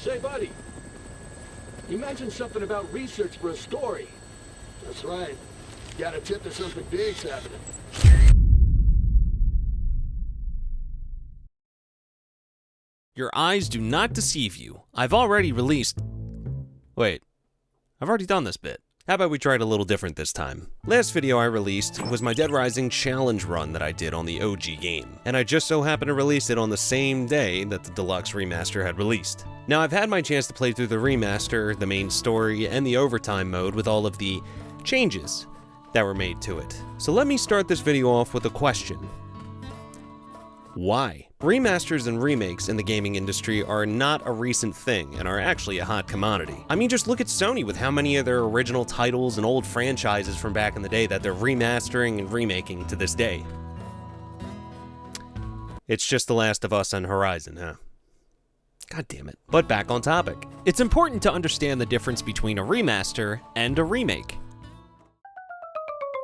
Say, buddy, you mentioned something about research for a story. That's right. Got a tip that something big's happening. Your eyes do not deceive you. I've already released... Wait, I've already done this bit. How about we try it a little different this time? Last video I released was my Dead Rising challenge run that I did on the OG game, and I just so happened to release it on the same day that the Deluxe Remaster had released. Now I've had my chance to play through the Remaster, the main story, and the overtime mode with all of the changes that were made to it. So let me start this video off with a question. Why? Remasters and remakes in the gaming industry are not a recent thing and are actually a hot commodity. I mean, just look at Sony with how many of their original titles and old franchises from back in the day that they're remastering and remaking to this day. It's just The Last of Us on Horizon, huh? God damn it. But back on topic. It's important to understand the difference between a remaster and a remake.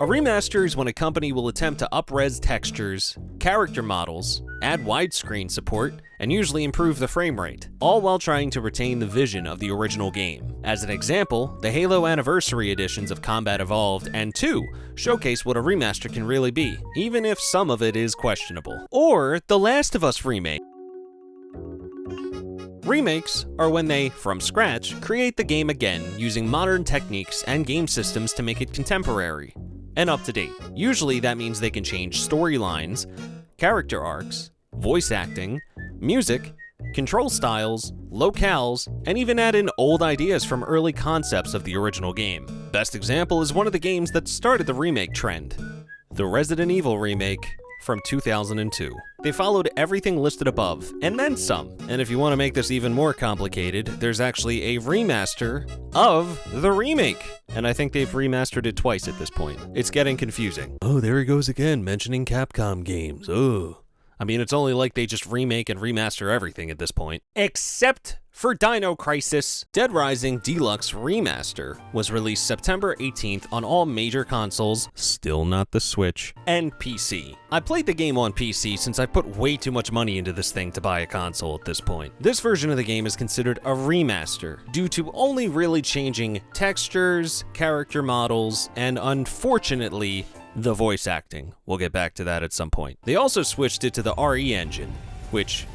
A remaster is when a company will attempt to up-res textures, character models, add widescreen support, and usually improve the frame rate, all while trying to retain the vision of the original game. As an example, the Halo Anniversary editions of Combat Evolved and 2 showcase what a remaster can really be, even if some of it is questionable. Or The Last of Us remake. Remakes are when they, from scratch, create the game again using modern techniques and game systems to make it contemporary and up to date. Usually that means they can change storylines, character arcs, voice acting, music, control styles, locales, and even add in old ideas from early concepts of the original game. Best example is one of the games that started the remake trend, the Resident Evil remake from 2002. They followed everything listed above, and then some. And if you want to make this even more complicated, there's actually a remaster of the remake. And I think they've remastered it twice at this point. It's getting confusing. Oh, there he goes again, mentioning Capcom games. Oh. I mean, it's only like they just remake and remaster everything at this point. Except for Dino Crisis. Dead Rising Deluxe Remaster was released September 18th on all major consoles, still not the Switch, and PC. I played the game on PC since I put way too much money into this thing to buy a console at this point. This version of the game is considered a remaster due to only really changing textures, character models, and unfortunately, the voice acting. We'll get back to that at some point. They also switched it to the RE engine, which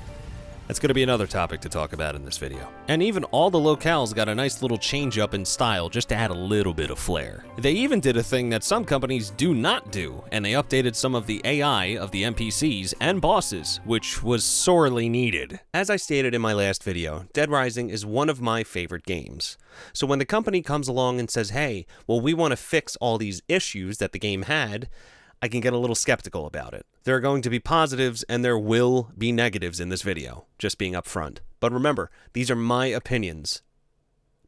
that's going to be another topic to talk about in this video. And even all the locales got a nice little change up in style just to add a little bit of flair. They even did a thing that some companies do not do, and they updated some of the AI of the NPCs and bosses, which was sorely needed. As I stated in my last video, Dead Rising is one of my favorite games. So when the company comes along and says, hey, well, we want to fix all these issues that the game had, I can get a little skeptical about it. There are going to be positives and there will be negatives in this video, just being upfront. But remember, these are my opinions.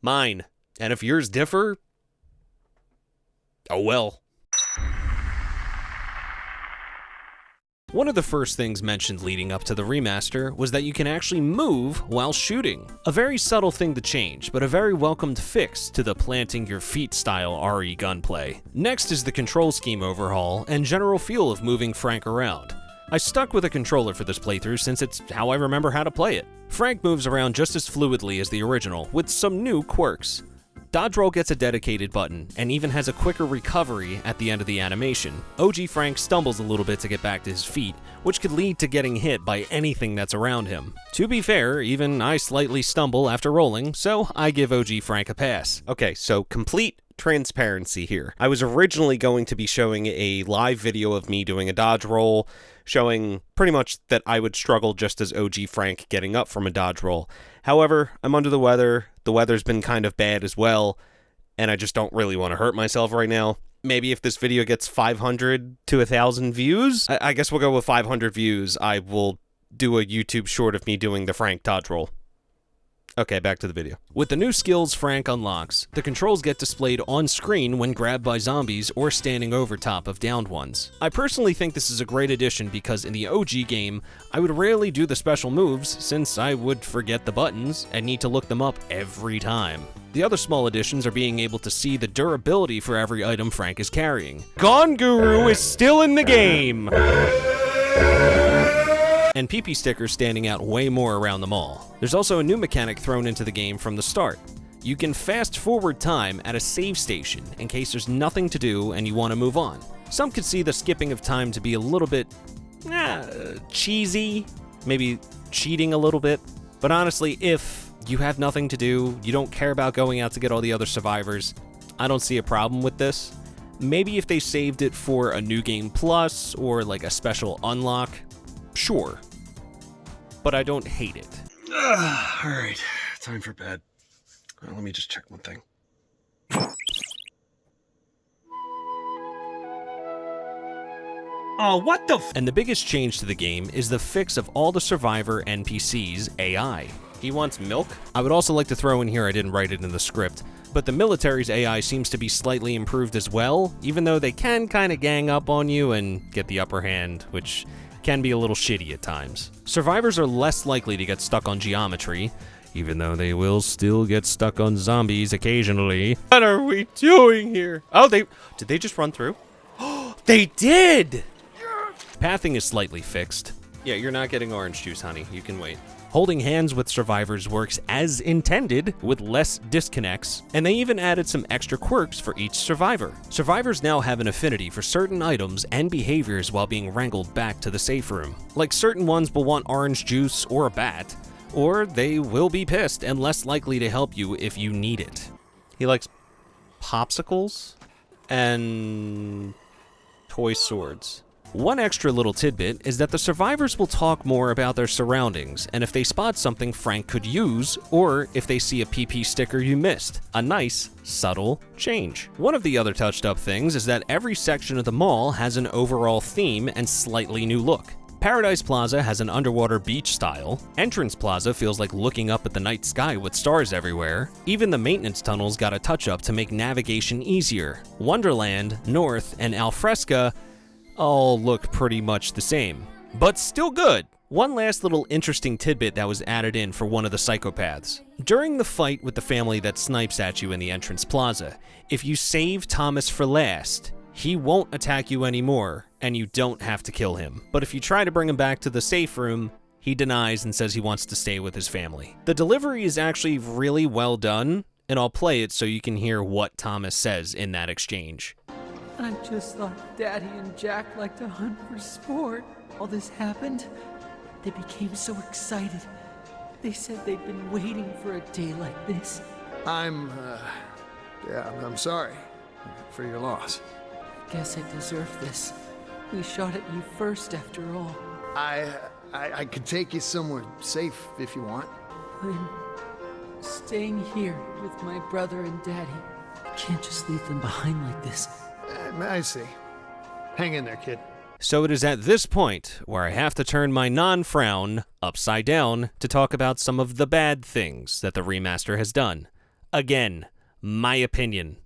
Mine. And if yours differ, oh well. One of the first things mentioned leading up to the remaster was that you can actually move while shooting. A very subtle thing to change, but a very welcomed fix to the planting your feet style RE gunplay. Next is the control scheme overhaul and general feel of moving Frank around. I stuck with a controller for this playthrough since it's how I remember how to play it. Frank moves around just as fluidly as the original, with some new quirks. Dodge roll gets a dedicated button, and even has a quicker recovery at the end of the animation. OG Frank stumbles a little bit to get back to his feet, which could lead to getting hit by anything that's around him. To be fair, even I slightly stumble after rolling, so I give OG Frank a pass. Okay, so complete transparency here. I was originally going to be showing a live video of me doing a dodge roll, showing pretty much that I would struggle just as OG Frank getting up from a dodge roll. However, I'm under the weather, the weather's been kind of bad as well, and I just don't really want to hurt myself right now. Maybe if this video gets 500 to 1,000 views, I guess we'll go with 500 views, I will do a YouTube short of me doing the Frank dodge roll. Okay, back to the video. With the new skills Frank unlocks, the controls get displayed on screen when grabbed by zombies or standing over top of downed ones. I personally think this is a great addition because in the OG game, I would rarely do the special moves since I would forget the buttons and need to look them up every time. The other small additions are being able to see the durability for every item Frank is carrying. Gone Guru is still in the game! and PP stickers standing out way more around the mall. There's also a new mechanic thrown into the game from the start. You can fast forward time at a save station in case there's nothing to do and you want to move on. Some could see the skipping of time to be a little bit cheesy, maybe cheating a little bit, but honestly, if you have nothing to do, you don't care about going out to get all the other survivors, I don't see a problem with this. Maybe if they saved it for a new game plus or like a special unlock, sure, but I don't hate it. All right, time for bed. Let me just check one thing. Oh, what the And the biggest change to the game is the fix of all the survivor NPCs' AI. He wants milk? I would also like to throw in here, I didn't write it in the script, but the military's AI seems to be slightly improved as well, even though they can kind of gang up on you and get the upper hand, which can be a little shitty at times. Survivors are less likely to get stuck on geometry, even though they will still get stuck on zombies occasionally. What are we doing here? Oh, did they just run through? They did! Pathing is slightly fixed. Yeah, you're not getting orange juice, honey. You can wait. Holding hands with survivors works as intended, with less disconnects, and they even added some extra quirks for each survivor. Survivors now have an affinity for certain items and behaviors while being wrangled back to the safe room. Like certain ones will want orange juice or a bat, or they will be pissed and less likely to help you if you need it. He likes popsicles and toy swords. One extra little tidbit is that the survivors will talk more about their surroundings, and if they spot something Frank could use, or if they see a PP sticker you missed. A nice, subtle change. One of the other touched up things is that every section of the mall has an overall theme and slightly new look. Paradise Plaza has an underwater beach style. Entrance Plaza feels like looking up at the night sky with stars everywhere. Even the maintenance tunnels got a touch up to make navigation easier. Wonderland, North, and Alfresca all look pretty much the same, but still good. One last little interesting tidbit that was added in for one of the psychopaths. During the fight with the family that snipes at you in the entrance plaza, if you save Thomas for last, he won't attack you anymore, and you don't have to kill him. But if you try to bring him back to the safe room, he denies and says he wants to stay with his family. The delivery is actually really well done, and I'll play it so you can hear what Thomas says in that exchange. I just thought Daddy and Jack liked to hunt for sport. All this happened. They became so excited. They said they'd been waiting for a day like this. I'm sorry for your loss. Guess I deserve this. We shot at you first after all. I could take you somewhere safe if you want. I'm staying here with my brother and Daddy. I can't just leave them behind like this. I see. Hang in there, kid. So it is at this point where I have to turn my non-frown upside down to talk about some of the bad things that the remaster has done. Again, my opinion.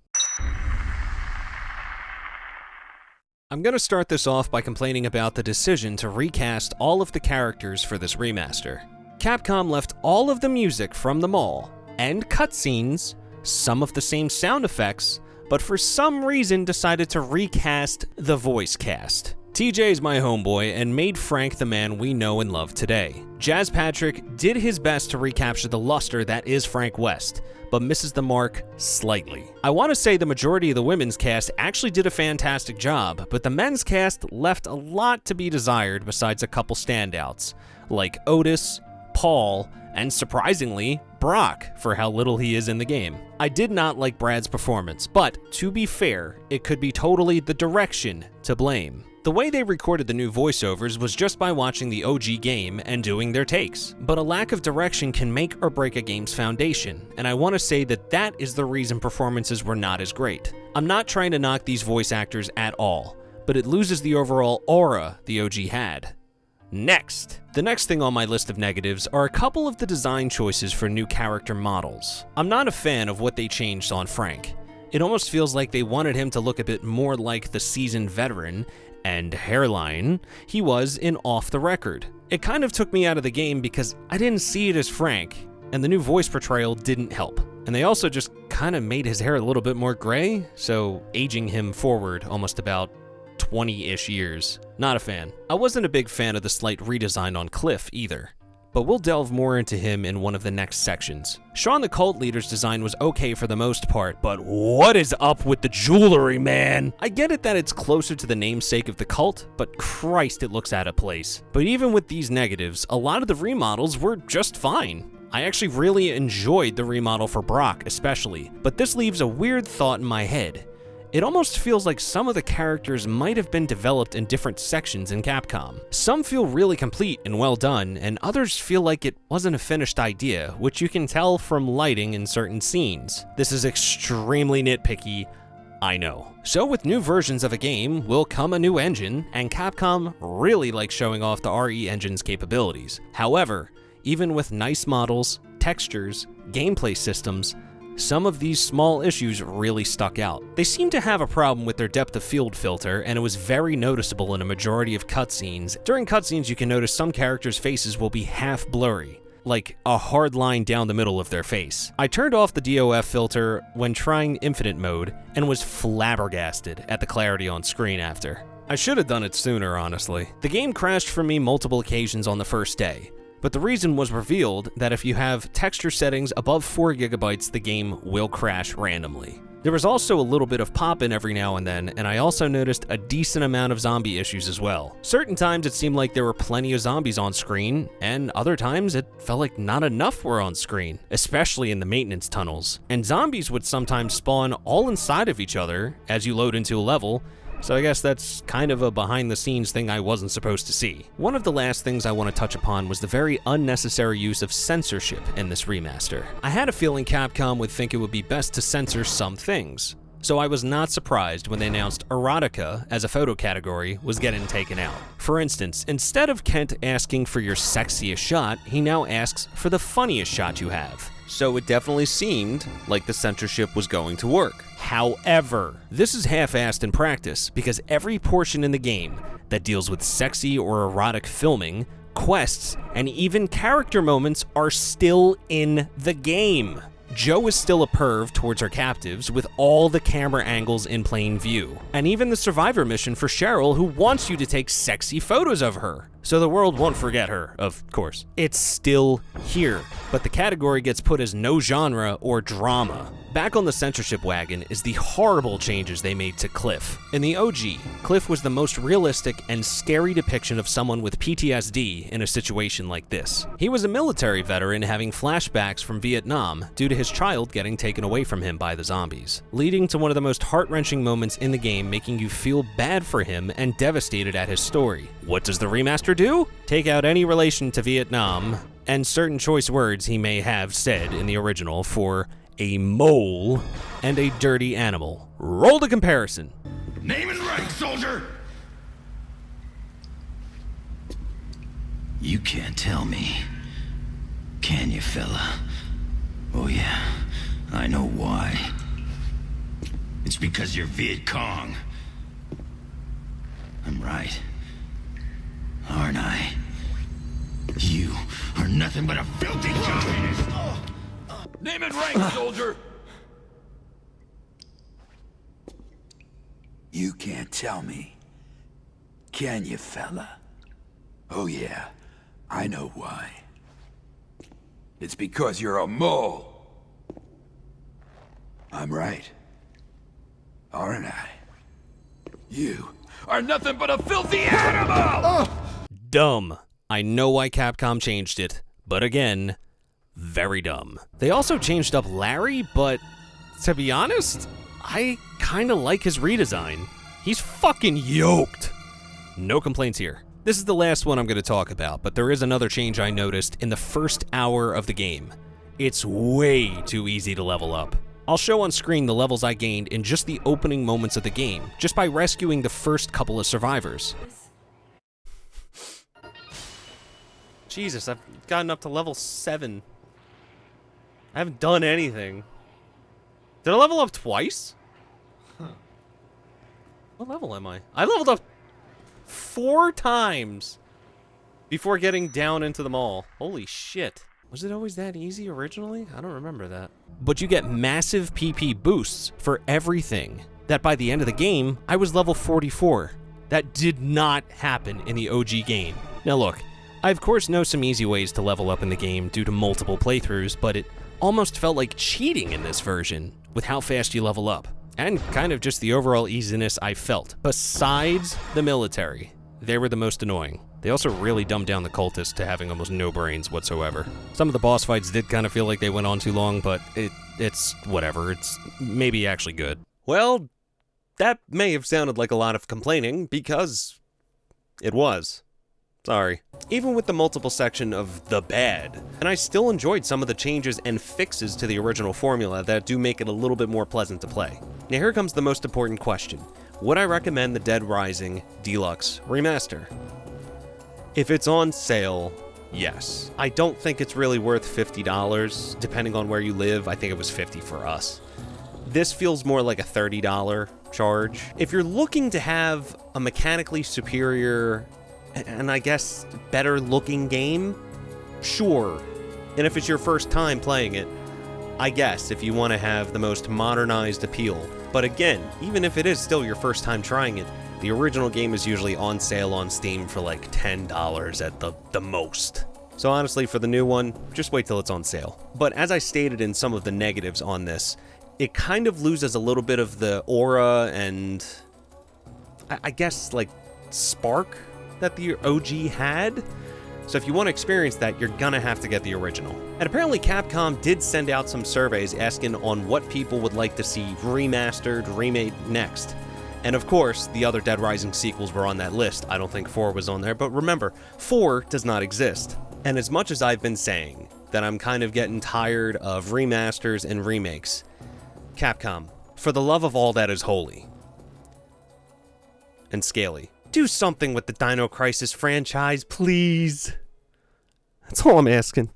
I'm going to start this off by complaining about the decision to recast all of the characters for this remaster. Capcom left all of the music from the mall and cutscenes, some of the same sound effects, but for some reason decided to recast the voice cast. TJ is my homeboy and made Frank the man we know and love today. Jazz Patrick did his best to recapture the luster that is Frank West, but misses the mark slightly. I want to say the majority of the women's cast actually did a fantastic job, but the men's cast left a lot to be desired besides a couple standouts, like Otis, Paul, and surprisingly, Brock, for how little he is in the game. I did not like Brad's performance, but to be fair, it could be totally the direction to blame. The way they recorded the new voiceovers was just by watching the OG game and doing their takes. But a lack of direction can make or break a game's foundation, and I want to say that that is the reason performances were not as great. I'm not trying to knock these voice actors at all, but it loses the overall aura the OG had. Next. The next thing on my list of negatives are a couple of the design choices for new character models. I'm not a fan of what they changed on Frank. It almost feels like they wanted him to look a bit more like the seasoned veteran and hairline he was in Off the Record. It kind of took me out of the game because I didn't see it as Frank, and the new voice portrayal didn't help. And they also just kind of made his hair a little bit more gray, so aging him forward almost about 20-ish years. Not a fan. I wasn't a big fan of the slight redesign on Cliff either, but we'll delve more into him in one of the next sections. Sean the cult leader's design was okay for the most part, but what is up with the jewelry, man? I get it that it's closer to the namesake of the cult, but Christ, it looks out of place. But even with these negatives, a lot of the remodels were just fine. I actually really enjoyed the remodel for Brock especially, but this leaves a weird thought in my head. It almost feels like some of the characters might have been developed in different sections in Capcom. Some feel really complete and well done, and others feel like it wasn't a finished idea, which you can tell from lighting in certain scenes. This is extremely nitpicky, I know. So with new versions of a game will come a new engine, and Capcom really likes showing off the RE engine's capabilities. However, even with nice models, textures, gameplay systems, some of these small issues really stuck out. They seem to have a problem with their depth of field filter, and it was very noticeable in a majority of cutscenes. During cutscenes, you can notice some characters' faces will be half blurry, like a hard line down the middle of their face. I turned off the DOF filter when trying Infinite mode, and was flabbergasted at the clarity on screen after. I should have done it sooner, honestly. The game crashed for me multiple occasions on the first day, but the reason was revealed that if you have texture settings above 4 GB, the game will crash randomly. There was also a little bit of pop-in every now and then, and I also noticed a decent amount of zombie issues as well. Certain times it seemed like there were plenty of zombies on screen, and other times it felt like not enough were on screen, especially in the maintenance tunnels. And zombies would sometimes spawn all inside of each other as you load into a level, so I guess that's kind of a behind-the-scenes thing I wasn't supposed to see. One of the last things I want to touch upon was the very unnecessary use of censorship in this remaster. I had a feeling Capcom would think it would be best to censor some things, so I was not surprised when they announced erotica as a photo category was getting taken out. For instance, instead of Kent asking for your sexiest shot, he now asks for the funniest shot you have. So it definitely seemed like the censorship was going to work. However, this is half-assed in practice because every portion in the game that deals with sexy or erotic filming, quests, and even character moments are still in the game. Jo is still a perv towards her captives with all the camera angles in plain view. And even the survivor mission for Cheryl, who wants you to take sexy photos of her, so the world won't forget her, of course. It's still here, but the category gets put as no genre or drama. Back on the censorship wagon is the horrible changes they made to Cliff. In the OG, Cliff was the most realistic and scary depiction of someone with PTSD in a situation like this. He was a military veteran having flashbacks from Vietnam due to his child getting taken away from him by the zombies, leading to one of the most heart-wrenching moments in the game, making you feel bad for him and devastated at his story. What does the remaster do? Take out any relation to Vietnam and certain choice words he may have said in the original for a mole and a dirty animal. Roll the comparison. Name and rank, soldier! You can't tell me, can you, fella? Oh yeah, I know why. It's because you're Viet Cong. I'm right, aren't I? You are nothing but a filthy communist! Name and rank, soldier! You can't tell me, can you, fella? Oh yeah, I know why. It's because you're a mole. I'm right, aren't I? You are nothing but a filthy animal! Dumb. I know why Capcom changed it, but again, very dumb. They also changed up Larry, but to be honest, I kinda like his redesign. He's fucking yoked. No complaints here. This is the last one I'm gonna talk about, but there is another change I noticed in the first hour of the game. It's way too easy to level up. I'll show on screen the levels I gained in just the opening moments of the game, just by rescuing the first couple of survivors. Jesus, I've gotten up to level 7. I haven't done anything. Did I level up twice? Huh. What level am I? I leveled up 4 times before getting down into the mall. Holy shit. Was it always that easy originally? I don't remember that. But you get massive PP boosts for everything, that by the end of the game, I was level 44. That did not happen in the OG game. Now look, I of course know some easy ways to level up in the game due to multiple playthroughs, but it almost felt like cheating in this version with how fast you level up, and kind of just the overall easiness I felt. Besides the military, they were the most annoying. They also really dumbed down the cultists to having almost no brains whatsoever. Some of the boss fights did kind of feel like they went on too long, but it's whatever. It's maybe actually good. Well, that may have sounded like a lot of complaining, because it was. Sorry. Even with the multiple section of the bad, and I still enjoyed some of the changes and fixes to the original formula that do make it a little bit more pleasant to play. Now here comes the most important question. Would I recommend the Dead Rising Deluxe Remaster? If it's on sale, yes. I don't think it's really worth $50, depending on where you live. I think it was $50 for us. This feels more like a $30 charge. If you're looking to have a mechanically superior, and I guess better looking game, sure. And if it's your first time playing it, I guess if you want to have the most modernized appeal. But again, even if it is still your first time trying it, the original game is usually on sale on Steam for like $10 at the most. So honestly, for the new one, just wait till it's on sale. But as I stated in some of the negatives on this, it kind of loses a little bit of the aura and I guess like spark that the OG had. So if you want to experience that, you're gonna have to get the original. And apparently Capcom did send out some surveys asking on what people would like to see remastered, remade next. And of course, the other Dead Rising sequels were on that list. I don't think 4 was on there, but remember, 4 does not exist. And as much as I've been saying that I'm kind of getting tired of remasters and remakes, Capcom, for the love of all that is holy and scaly, do something with the Dino Crisis franchise, please. That's all I'm asking.